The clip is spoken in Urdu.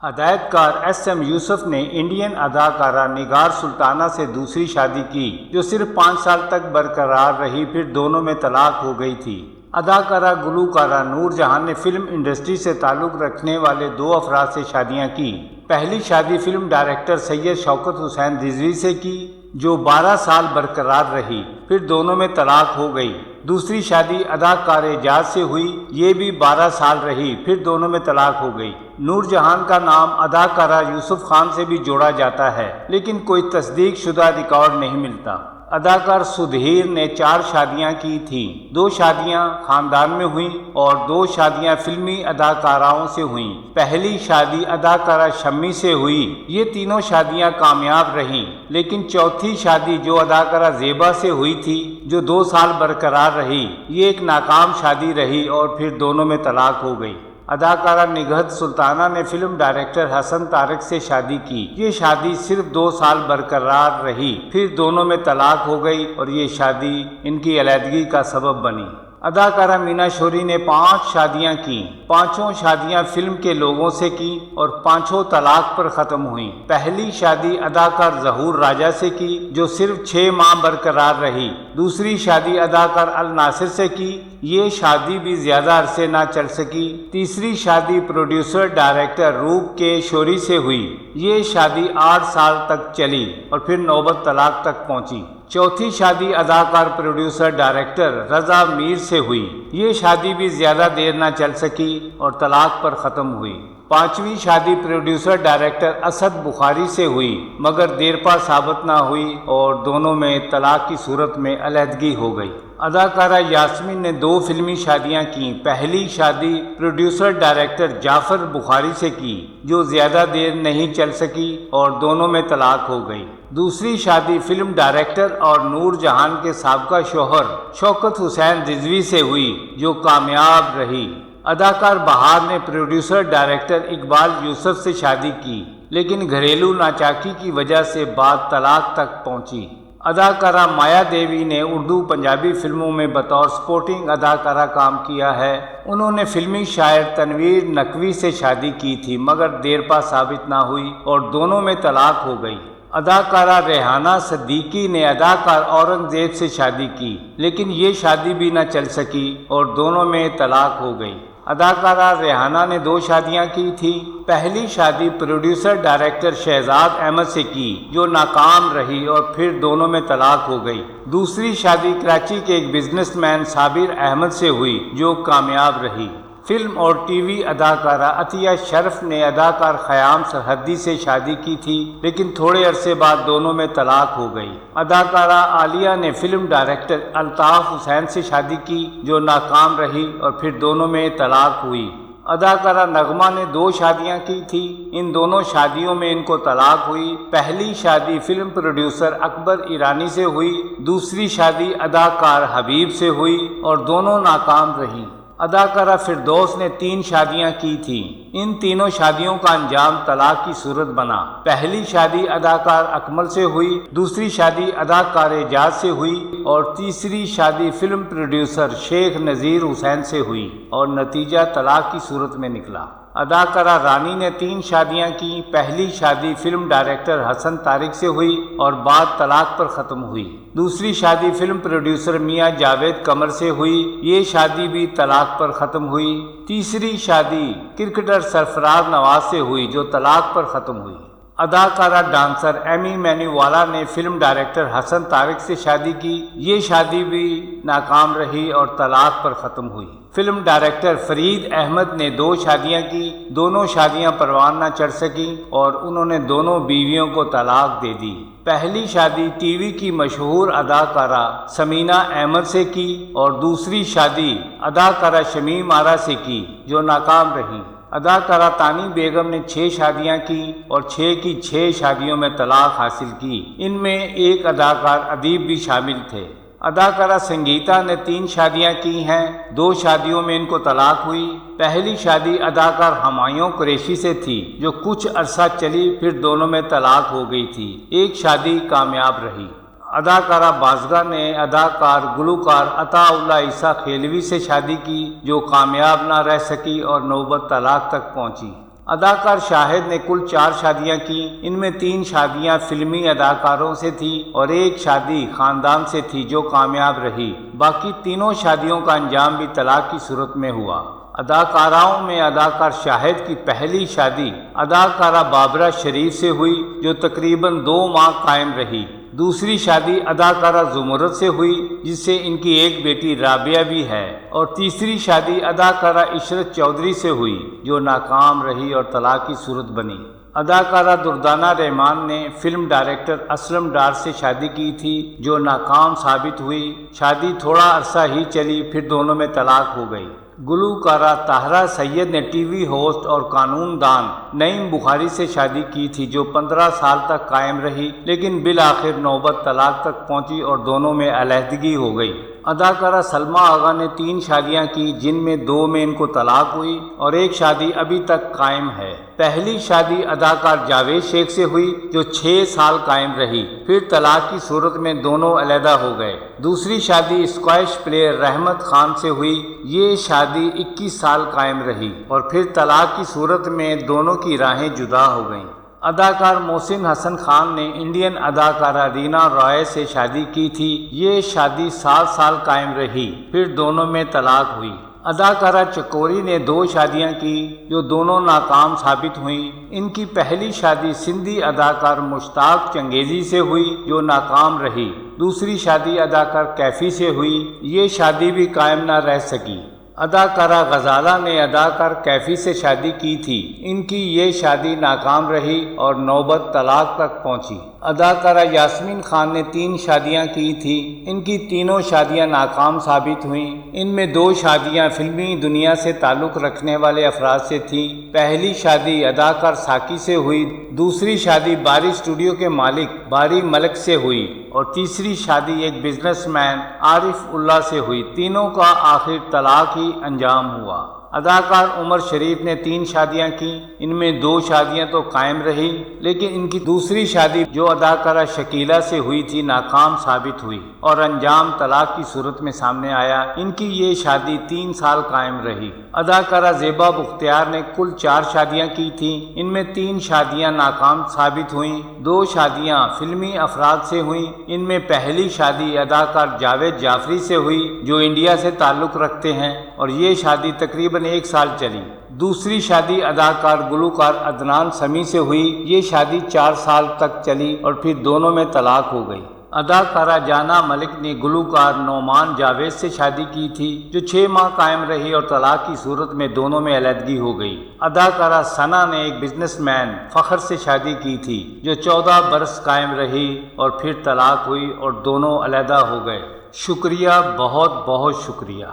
ہدایتکار ایس ایم یوسف نے انڈین اداکارہ نگار سلطانہ سے دوسری شادی کی جو صرف 5 سال تک برقرار رہی، پھر دونوں میں طلاق ہو گئی تھی۔ اداکارہ گلوکارہ نور جہاں نے فلم انڈسٹری سے تعلق رکھنے والے 2 افراد سے شادیاں کی۔ پہلی شادی فلم ڈائریکٹر سید شوکت حسین رضوی سے کی جو 12 سال برقرار رہی، پھر دونوں میں طلاق ہو گئی۔ دوسری شادی اداکار اعجاز سے ہوئی، یہ بھی 12 سال رہی، پھر دونوں میں طلاق ہو گئی۔ نور جہاں کا نام اداکارہ یوسف خان سے بھی جوڑا جاتا ہے، لیکن کوئی تصدیق شدہ ریکارڈ نہیں ملتا۔ اداکار سدھیر نے 4 شادیاں کی تھیں، 2 شادیاں خاندان میں ہوئیں اور 2 شادیاں فلمی اداکاراؤں سے ہوئیں۔ پہلی شادی اداکارہ شمی سے ہوئی، یہ تینوں شادیاں کامیاب رہیں، لیکن چوتھی شادی جو اداکارہ زیبا سے ہوئی تھی، جو 2 سال برقرار رہی، یہ ایک ناکام شادی رہی اور پھر دونوں میں طلاق ہو گئی۔ اداکارہ نگہت سلطانہ نے فلم ڈائریکٹر حسن طارق سے شادی کی، یہ شادی صرف 2 سال برقرار رہی، پھر دونوں میں طلاق ہو گئی اور یہ شادی ان کی علیحدگی کا سبب بنی۔ اداکارہ مینا شوری نے 5 شادیاں کیں، 5 شادیاں فلم کے لوگوں سے کی اور 5 طلاق پر ختم ہوئیں۔ پہلی شادی اداکار ظہور راجہ سے کی جو صرف 6 ماہ برقرار رہی۔ دوسری شادی اداکار الناصر سے کی، یہ شادی بھی زیادہ عرصے نہ چل سکی۔ تیسری شادی پروڈیوسر ڈائریکٹر روپ کے شوری سے ہوئی، یہ شادی 8 سال تک چلی اور پھر نوبت طلاق تک پہنچی۔ چوتھی شادی اداکار پروڈیوسر ڈائریکٹر رضا میر سے ہوئی، یہ شادی بھی زیادہ دیر نہ چل سکی اور طلاق پر ختم ہوئی۔ 5ویں شادی پروڈیوسر ڈائریکٹر اسد بخاری سے ہوئی، مگر دیرپا ثابت نہ ہوئی اور دونوں میں طلاق کی صورت میں علیحدگی ہو گئی۔ اداکارہ یاسمین نے 2 فلمی شادیاں کیں۔ پہلی شادی پروڈیوسر ڈائریکٹر جعفر بخاری سے کی جو زیادہ دیر نہیں چل سکی اور دونوں میں طلاق ہو گئی۔ دوسری شادی فلم ڈائریکٹر اور نور جہاں کے سابقہ شوہر شوکت حسین رضوی سے ہوئی جو کامیاب رہی۔ اداکار بہار نے پروڈیوسر ڈائریکٹر اقبال یوسف سے شادی کی، لیکن گھریلو ناچاکی کی وجہ سے بعد طلاق تک پہنچی۔ اداکارہ مایا دیوی نے اردو پنجابی فلموں میں بطور سپورٹنگ اداکارہ کام کیا ہے۔ انہوں نے فلمی شاعر تنویر نقوی سے شادی کی تھی، مگر دیرپا ثابت نہ ہوئی اور دونوں میں طلاق ہو گئی۔ اداکارہ ریحانہ صدیقی نے اداکار اورنگزیب سے شادی کی، لیکن یہ شادی بھی نہ چل سکی اور دونوں میں طلاق ہو گئی۔ اداکارہ ریحانہ نے 2 شادیاں کی تھیں۔ پہلی شادی پروڈیوسر ڈائریکٹر شہزاد احمد سے کی جو ناکام رہی اور پھر دونوں میں طلاق ہو گئی۔ دوسری شادی کراچی کے ایک بزنس مین صابر احمد سے ہوئی جو کامیاب رہی۔ فلم اور ٹی وی اداکارہ عطیہ شرف نے اداکار خیام سرحدی سے شادی کی تھی، لیکن تھوڑے عرصے بعد دونوں میں طلاق ہو گئی۔ اداکارہ عالیہ نے فلم ڈائریکٹر الطاف حسین سے شادی کی جو ناکام رہی اور پھر دونوں میں طلاق ہوئی۔ اداکارہ نغمہ نے 2 شادیاں کی تھیں، ان دونوں شادیوں میں ان کو طلاق ہوئی۔ پہلی شادی فلم پروڈیوسر اکبر ایرانی سے ہوئی، دوسری شادی اداکار حبیب سے ہوئی اور دونوں ناکام رہیں۔ اداکارہ فردوس نے 3 شادیاں کی تھیں، ان تینوں شادیوں کا انجام طلاق کی صورت بنا۔ پہلی شادی اداکار اکمل سے ہوئی، دوسری شادی اداکار اعجاز سے ہوئی اور تیسری شادی فلم پروڈیوسر شیخ نذیر حسین سے ہوئی اور نتیجہ طلاق کی صورت میں نکلا۔ اداکارہ رانی نے 3 شادیاں کی۔ پہلی شادی فلم ڈائریکٹر حسن طارق سے ہوئی اور بعد طلاق پر ختم ہوئی۔ دوسری شادی فلم پروڈیوسر میاں جاوید قمر سے ہوئی، یہ شادی بھی طلاق پر ختم ہوئی۔ تیسری شادی کرکٹر سرفراز نواز سے ہوئی جو طلاق پر ختم ہوئی۔ اداکارہ ڈانسر ایمی مینو والا نے فلم ڈائریکٹر حسن طارق سے شادی کی، یہ شادی بھی ناکام رہی اور طلاق پر ختم ہوئی۔ فلم ڈائریکٹر فرید احمد نے 2 شادیاں کی، دونوں شادیاں پروان نہ چڑھ سکیں اور انہوں نے دونوں بیویوں کو طلاق دے دی۔ پہلی شادی ٹی وی کی مشہور اداکارہ سمینہ احمد سے کی اور دوسری شادی اداکارہ شمیم آرا سے کی جو ناکام رہی۔ اداکارہ تانی بیگم نے 6 شادیاں کی اور 6 کی 6 شادیوں میں طلاق حاصل کی، ان میں ایک اداکار ادیب بھی شامل تھے۔ اداکارہ سنگیتا نے 3 شادیاں کی ہیں، 2 شادیوں میں ان کو طلاق ہوئی۔ پہلی شادی اداکار ہمایوں قریشی سے تھی جو کچھ عرصہ چلی، پھر دونوں میں طلاق ہو گئی تھی، ایک شادی کامیاب رہی۔ اداکارہ بازگہ نے اداکار گلوکار عطا اللہ عیسیٰ کھیلوی سے شادی کی جو کامیاب نہ رہ سکی اور نوبت طلاق تک پہنچی۔ اداکار شاہد نے کل 4 شادیاں کی، ان میں 3 شادیاں فلمی اداکاروں سے تھی اور 1 شادی خاندان سے تھی جو کامیاب رہی۔ باقی تینوں شادیوں کا انجام بھی طلاق کی صورت میں ہوا۔ اداکاراؤں میں اداکار شاہد کی پہلی شادی اداکارہ بابرہ شریف سے ہوئی جو تقریباً 2 ماہ قائم رہی۔ دوسری شادی اداکارہ زمرد سے ہوئی جس سے ان کی ایک بیٹی رابعہ بھی ہے، اور تیسری شادی اداکارہ عشرت چودھری سے ہوئی جو ناکام رہی اور طلاق کی صورت بنی۔ اداکارہ دردانہ رحمان نے فلم ڈائریکٹر اسلم ڈار سے شادی کی تھی جو ناکام ثابت ہوئی۔ شادی تھوڑا عرصہ ہی چلی پھر دونوں میں طلاق ہو گئی۔ گلوکارہ طاہرہ سید نے ٹی وی ہوسٹ اور قانون دان نعیم بخاری سے شادی کی تھی جو 15 سال تک قائم رہی، لیکن بالآخر نوبت طلاق تک پہنچی اور دونوں میں علیحدگی ہو گئی۔ اداکارہ سلمیٰ آغا نے 3 شادیاں کی جن میں 2 میں ان کو طلاق ہوئی اور 1 شادی ابھی تک قائم ہے۔ پہلی شادی اداکار جاوید شیخ سے ہوئی جو 6 سال قائم رہی، پھر طلاق کی صورت میں دونوں علیحدہ ہو گئے۔ دوسری شادی اسکواش پلیئر رحمت خان سے ہوئی، یہ شادی 21 سال قائم رہی اور پھر طلاق کی صورت میں دونوں کی راہیں جدا ہو گئیں۔ اداکار محسن حسن خان نے انڈین اداکارہ رینا رائے سے شادی کی تھی، یہ شادی 7 سال قائم رہی، پھر دونوں میں طلاق ہوئی۔ اداکارہ چکوری نے 2 شادیاں کی جو دونوں ناکام ثابت ہوئیں۔ ان کی پہلی شادی سندھی اداکار مشتاق چنگیزی سے ہوئی جو ناکام رہی۔ دوسری شادی اداکار کیفی سے ہوئی، یہ شادی بھی قائم نہ رہ سکی۔ اداکارہ غزالہ نے اداکار کیفی سے شادی کی تھی، ان کی یہ شادی ناکام رہی اور نوبت طلاق تک پہنچی۔ اداکارہ یاسمین خان نے 3 شادیاں کی تھیں، ان کی تینوں شادیاں ناکام ثابت ہوئیں۔ ان میں 2 شادیاں فلمی دنیا سے تعلق رکھنے والے افراد سے تھیں۔ پہلی شادی اداکار ساکی سے ہوئی، دوسری شادی باری اسٹوڈیو کے مالک باری ملک سے ہوئی اور تیسری شادی ایک بزنس مین عارف اللہ سے ہوئی۔ تینوں کا آخر طلاق ہی انجام ہوا۔ اداکار عمر شریف نے 3 شادیاں کی، ان میں 2 شادیاں تو قائم رہی لیکن ان کی دوسری شادی جو اداکارہ شکیلہ سے ہوئی تھی ناکام ثابت ہوئی اور انجام طلاق کی صورت میں سامنے آیا۔ ان کی یہ شادی 3 سال قائم رہی۔ اداکارہ زیبا بختیار نے کل 4 شادیاں کی تھیں، ان میں 3 شادیاں ناکام ثابت ہوئیں، 2 شادیاں فلمی افراد سے ہوئیں۔ ان میں پہلی شادی اداکار جاوید جعفری سے ہوئی جو انڈیا سے تعلق رکھتے ہیں اور یہ شادی تقریباً 1 سال چلی۔ دوسری شادی اداکار گلوکار عدنان سمیع سے ہوئی، یہ شادی 4 سال تک چلی اور پھر دونوں میں طلاق ہو گئی۔ اداکارہ جانا ملک نے گلوکار نعمان جاوید سے شادی کی تھی جو 6 ماہ قائم رہی اور طلاق کی صورت میں دونوں میں علیحدگی ہو گئی۔ اداکارہ ثنا نے ایک بزنس مین فخر سے شادی کی تھی جو 14 برس قائم رہی اور پھر طلاق ہوئی اور دونوں علیحدہ ہو گئے۔ شکریہ، بہت بہت شکریہ۔